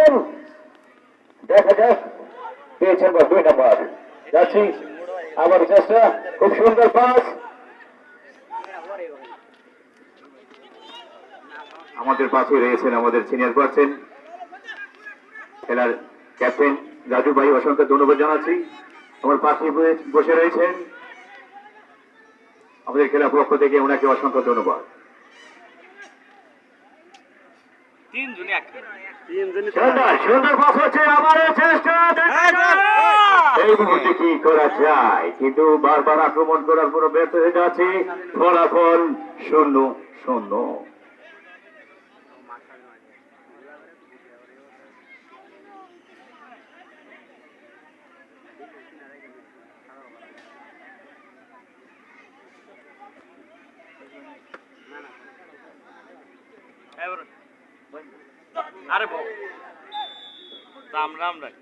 করছেন, দেখা যাক পেয়েছেন বা 2 নম্বর। যাচ্ছি আবার চেষ্টা, খুব সুন্দর পাস। আমাদের পাশে রয়েছেন আমাদের সিনিয়র পার্সন খেলার ক্যাপ্টেন রাজু ভাই, অসংখ্য ধন্যবাদ জানাচ্ছি। আমার পাশে বসে রয়েছেন আমাদের খেলার পক্ষ থেকে, ওনাকে অসংখ্য ধন্যবাদ। সুন্দর পাস হচ্ছে, আবারও চেষ্টা, এই মুহূর্তে কি করা যায়, কিন্তু বারবার আক্রমণ করার পর ব্যর্থ হয়ে যাচ্ছে, ফলাফল 0-0। আরে রাম রাম রাম